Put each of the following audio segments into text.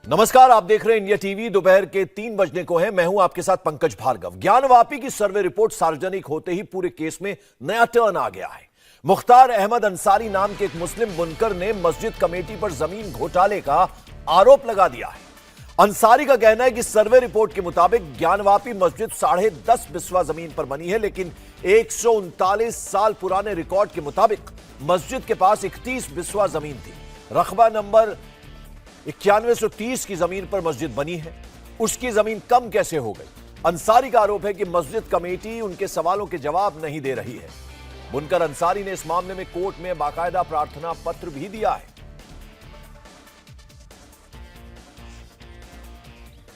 नमस्कार, आप देख रहे हैं इंडिया टीवी। दोपहर के 3 बजने को है। मैं हूं आपके साथ पंकज भार्गव। ज्ञानवापी की सर्वे रिपोर्ट सार्वजनिक होते ही पूरे केस में नया टर्न आ गया है। मुख्तार अहमद अंसारी नाम के एक मुस्लिम बुनकर ने मस्जिद कमेटी पर जमीन घोटाले का आरोप लगा दिया है। अंसारी का कहना है कि सर्वे रिपोर्ट के मुताबिक ज्ञानवापी मस्जिद 10.5 बिस्वा जमीन पर बनी है, लेकिन 139 साल पुराने रिकॉर्ड के मुताबिक मस्जिद के पास 31 बिस्वा जमीन थी। रकबा नंबर 9130 की जमीन पर मस्जिद बनी है, उसकी जमीन कम कैसे हो गई? अंसारी का आरोप है कि मस्जिद कमेटी उनके सवालों के जवाब नहीं दे रही है। बुनकर अंसारी ने इस मामले में कोर्ट में बाकायदा प्रार्थना पत्र भी दिया है।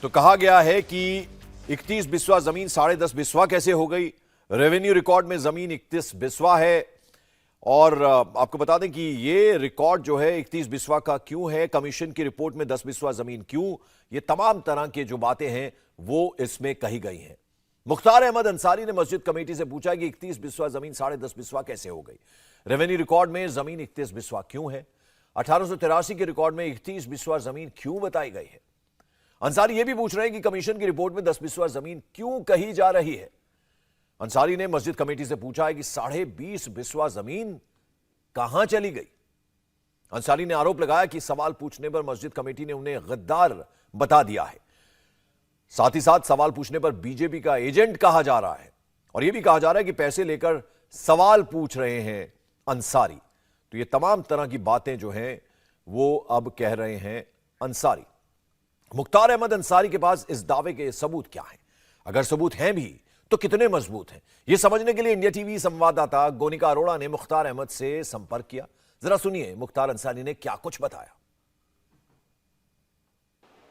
तो कहा गया है कि 31 बिस्वा जमीन 10.5 बिस्वा कैसे हो गई? रेवेन्यू रिकॉर्ड में जमीन 31 बिस्वा है। और आपको बता दें कि ये रिकॉर्ड जो है 31 बिस्वा का क्यों है, कमीशन की रिपोर्ट में 10 बिस्वा जमीन क्यों, ये तमाम तरह की जो बातें हैं वो इसमें कही गई हैं। मुख्तार अहमद अंसारी ने मस्जिद कमेटी से पूछा कि 31 बिस्वा जमीन 10.5 बिस्वा कैसे हो गई? रेवेन्यू रिकॉर्ड में जमीन 31 बिस्वा क्यों है? 1883 के रिकॉर्ड में 31 बिस्वा जमीन क्यों बताई गई है? अंसारी यह भी पूछ रहे हैं कि कमीशन की रिपोर्ट में 10 बिस्वा जमीन क्यों कही जा रही है। अंसारी ने मस्जिद कमेटी से पूछा है कि 20.5 बिस्वा जमीन कहां चली गई। अंसारी ने आरोप लगाया कि सवाल पूछने पर मस्जिद कमेटी ने उन्हें गद्दार बता दिया है। साथ ही साथ सवाल पूछने पर बीजेपी का एजेंट कहा जा रहा है और यह भी कहा जा रहा है कि पैसे लेकर सवाल पूछ रहे हैं अंसारी। तो ये तमाम तरह की बातें जो हैं वो अब कह रहे हैं अंसारी। मुख्तार अहमद अंसारी के पास इस दावे के सबूत क्या हैं? अगर सबूत हैं भी तो कितने मजबूत हैं? यह समझने के लिए इंडिया टीवी संवाददाता गोनिका अरोड़ा ने मुख्तार अहमद से संपर्क किया। जरा सुनिए मुख्तार अंसारी ने क्या कुछ बताया।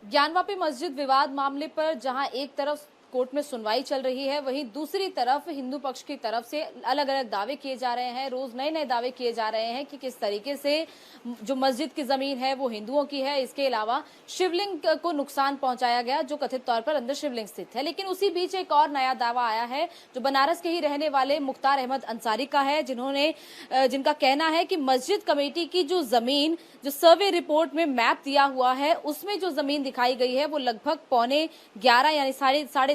ज्ञानवापी मस्जिद विवाद मामले पर जहां एक तरफ कोर्ट में सुनवाई चल रही है, वहीं दूसरी तरफ हिंदू पक्ष की तरफ से अलग अलग दावे किए जा रहे हैं। रोज नए नए दावे किए जा रहे हैं कि किस तरीके से जो मस्जिद की जमीन है वो हिंदुओं की है। इसके अलावा शिवलिंग को नुकसान पहुंचाया गया जो कथित तौर पर अंदर शिवलिंग स्थित है। लेकिन उसी बीच एक और नया दावा आया है जो बनारस के ही रहने वाले मुख्तार अहमद अंसारी का है, जिनका कहना है कि मस्जिद कमेटी की जो जमीन जो सर्वे रिपोर्ट में मैप दिया हुआ है उसमें जो जमीन दिखाई गई है वो लगभग 11.25 यानी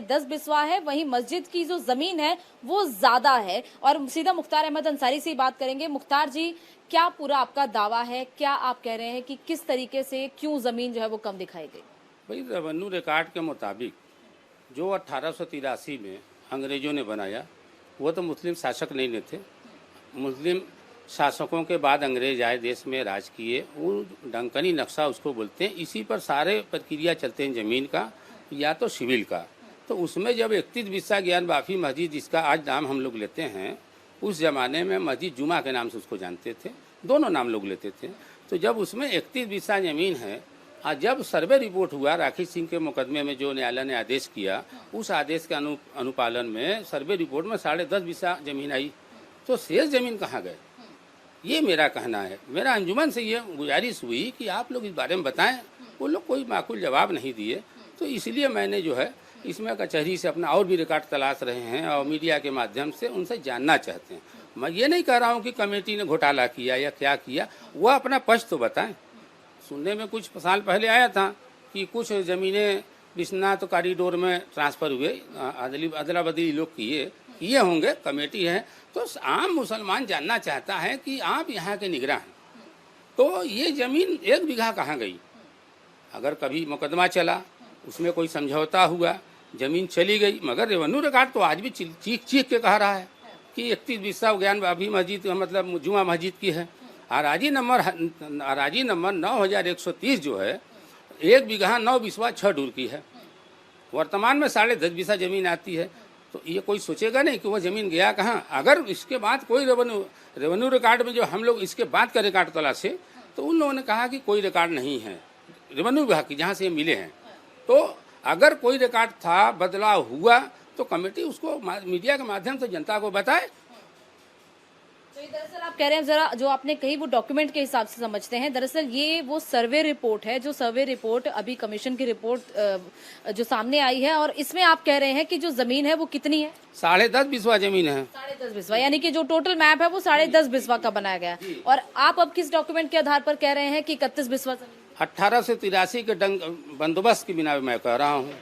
10.5 बिस्वा है। वहीं मस्जिद की जो जमीन है वो ज्यादा है। और सीधा मुख्तार अहमद अंसारी से बात करेंगे। मुख्तार जी, क्या पूरा आपका दावा है? क्या आप कह रहे हैं कि किस तरीके से क्यों जमीन जो है वो कम दिखाई गई? भाई, रेवेन्यू रिकॉर्ड के मुताबिक जो 1883 में अंग्रेजों ने बनाया वो तो मुस्लिम शासक नहीं थे। मुस्लिम शासकों के बाद अंग्रेज आए, देश में राज किए। वो डंकनी नक्शा उसको बोलते हैं। इसी पर सारे प्रक्रिया चलते हैं, जमीन का या तो सिविल का। तो उसमें जब 31 बिस्सा ज्ञानवापी मस्जिद, जिसका आज नाम हम लोग लेते हैं, उस ज़माने में मस्जिद जुमा के नाम से उसको जानते थे, दोनों नाम लोग लेते थे। तो जब उसमें 31 बिस्सा ज़मीन है और जब सर्वे रिपोर्ट हुआ राखी सिंह के मुकदमे में, जो न्यायालय ने आदेश किया, उस आदेश के अनुपालन में सर्वे रिपोर्ट में 10.5 बिस्सा ज़मीन आई, तो शेष ज़मीन कहाँ गए? ये मेरा कहना है। मेरा अंजुमन से ये गुजारिश हुई कि आप लोग इस बारे में बताएं। वो लोग कोई माकूल जवाब नहीं दिए, तो इसलिए मैंने जो है इसमें कचहरी से अपना और भी रिकॉर्ड तलाश रहे हैं और मीडिया के माध्यम से उनसे जानना चाहते हैं। मैं ये नहीं कह रहा हूँ कि कमेटी ने घोटाला किया या क्या किया, वो अपना पक्ष तो बताएं। सुनने में कुछ साल पहले आया था कि कुछ ज़मीनें विश्वनाथ कॉरिडोर में ट्रांसफ़र हुए, अदला बदली लोग किए होंगे, कमेटी है। तो आम मुसलमान जानना चाहता है कि आप यहाँ के निगरान हैं, तो ये ज़मीन 1 बीघा कहाँ गई? अगर कभी मुकदमा चला, उसमें कोई समझौता हुआ, ज़मीन चली गई, मगर रेवेन्यू रिकॉर्ड तो आज भी चीख के कह रहा है कि 31 बिस्सा ज्ञानवापी मस्जिद मतलब जुमा मस्जिद की है। अराजी नंबर 9130 जो है 1 बीघा 9 बिस्वा 6 डूर की है। वर्तमान में 10.5 बिस्सा ज़मीन आती है। तो ये कोई सोचेगा नहीं कि वो ज़मीन गया कहाँ। अगर इसके बाद कोई रेवेन्यू रिकॉर्ड में जो हम लोग इसके बाद का रिकॉर्ड तलाशे, तो उन लोगों ने कहा कि कोई रिकॉर्ड नहीं है रेवेन्यू विभाग की जहाँ से ये मिले हैं। तो अगर कोई रिकॉर्ड था, बदलाव हुआ, तो कमेटी उसको मीडिया के माध्यम से जनता को बताए। तो दरअसल आप कह रहे हैं, जरा जो आपने कही वो डॉक्यूमेंट के हिसाब से समझते हैं। दरअसल ये वो सर्वे रिपोर्ट है, जो सर्वे रिपोर्ट अभी कमीशन की रिपोर्ट जो सामने आई है, और इसमें आप कह रहे हैं कि जो जमीन है वो कितनी है? 10.5 बिस्वा जमीन है। 10.5 बिस्वा, यानी कि जो टोटल मैप है वो 10.5 बिस्वा का बनाया गया। और आप अब किस डॉक्यूमेंट के आधार पर कह रहे हैं कि 31 बिस्वा जमीन? 1883 के बंदोबस्त के बिना मैं कह रहा हूँ।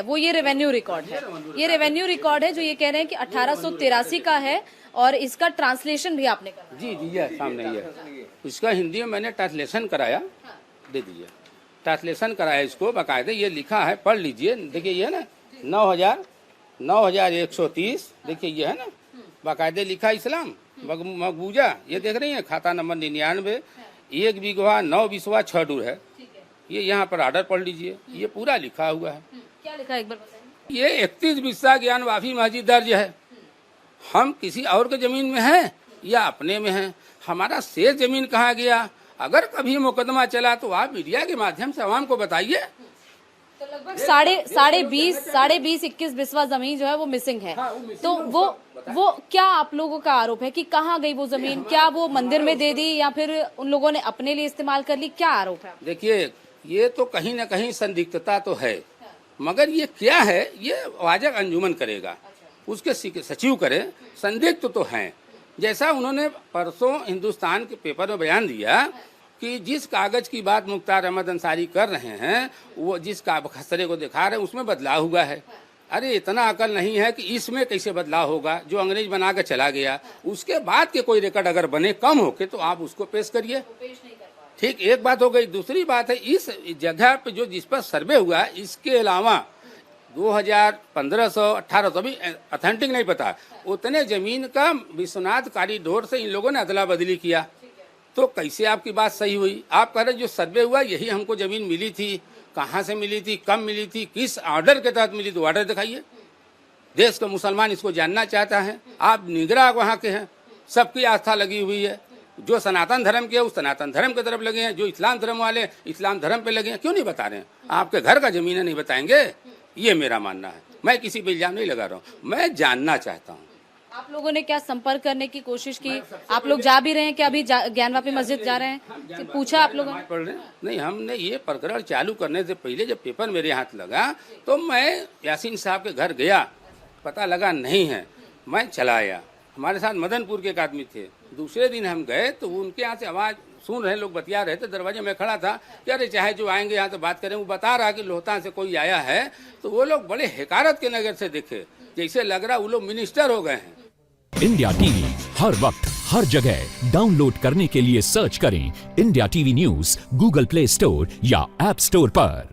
वो ये रेवेन्यू रिकॉर्ड है। ये रेवेन्यू रिकॉर्ड है जो ये कह रहे हैं कि 1883 का है और इसका ट्रांसलेशन भी आपने करा। जी ये सामने ये इसका हिंदी में मैंने ट्रांसलेशन कराया, दे दीजिए। ट्रांसलेशन कराया इसको बाकायदे, ये लिखा है, पढ़ लीजिए। देखिए ये ना 9130, देखिए ये है ना बाकायदे लिखा इस्लाम मकबूजा, ये देख रही है, खाता नंबर 99, 1 बीघा 9 बिस्वा 6 डूर है। ये यहाँ पर ऑर्डर पढ़ लीजिए, ये पूरा लिखा हुआ है। क्या लिखा है एक बार बताइए। ये 31 बिस्सा ज्ञान वाफी मस्जिद दर्ज है। हम किसी और के जमीन में हैं या अपने में हैं, हमारा शेष जमीन कहाँ गया? अगर कभी मुकदमा चला तो आप मीडिया के माध्यम से आवाम को बताइए। तो लगभग साढ़े 20 21 बिस्वा जमीन जो है वो मिसिंग है। तो वो क्या आप लोगों का आरोप है कि कहाँ गई वो जमीन? क्या वो मंदिर में दे दी या फिर उन लोगों ने अपने लिए इस्तेमाल कर ली? क्या आरोप है? देखिए ये तो कहीं न कहीं संदिग्धता तो है, मगर ये क्या है ये वाजब अंजुमन करेगा, उसके सचिव करे। संदिग्ध तो हैं, जैसा उन्होंने परसों हिंदुस्तान के पेपर में बयान दिया कि जिस कागज की बात मुख्तार अहमद अंसारी कर रहे हैं, वो जिस खसरे को दिखा रहे हैं उसमें बदलाव हुआ है। अरे इतना अकल नहीं है कि इसमें कैसे बदलाव होगा? जो अंग्रेज बना कर चला गया उसके बाद के कोई रिकॉर्ड अगर बने कम होके तो आप उसको पेश करिए। ठीक, एक बात हो गई। दूसरी बात है इस जगह पे जो जिस पर सर्वे हुआ है, इसके अलावा 2015 1800 अभी अथेंटिक नहीं पता, उतने जमीन का विश्वनाथ कॉरिडोर से इन लोगों ने अदला बदली किया। तो कैसे आपकी बात सही हुई? आप कह रहे जो सर्वे हुआ यही हमको जमीन मिली थी, कहाँ से मिली थी, कब मिली थी, किस ऑर्डर के तहत मिली, तो ऑर्डर दिखाइए। देश का मुसलमान इसको जानना चाहता है। आप निगराह वहाँ के हैं, सबकी आस्था लगी हुई है। जो सनातन धर्म के उस सनातन धर्म की तरफ लगे हैं, जो इस्लाम धर्म वाले इस्लाम धर्म पे लगे हैं। क्यों नहीं बता रहे हैं? आपके घर का जमीन है नहीं बताएंगे? ये मेरा मानना है। मैं किसी पे इल्जाम नहीं लगा रहा हूँ, मैं जानना चाहता हूँ। आप लोगों ने क्या संपर्क करने की कोशिश की? आप लोग जा भी रहे हैं कि अभी ज्ञानवापी मस्जिद जा रहे हैं? पूछा आप लोगों ने? पढ़ रहे हैं? नहीं, हमने ये प्रकरण चालू करने से पहले जब पेपर मेरे हाथ लगा तो मैं यासीन साहब के घर गया, पता लगा नहीं है, मैं चला आया। हमारे साथ मदनपुर के एक आदमी थे। दूसरे दिन हम गए तो उनके यहाँ से आवाज़ सुन रहे, लोग बतिया रहे थे, दरवाजे में खड़ा था कि अरे चाहे जो आएंगे यहाँ तो बात करें। वो बता रहा कि लोहता से कोई आया है, तो वो लोग बड़े हकारत के नज़र से देखे, जैसे लग रहा वो लोग मिनिस्टर हो गए हैं। इंडिया टीवी हर वक्त हर जगह डाउनलोड करने के लिए सर्च करें India TV news Google play store या ऐप स्टोर पर।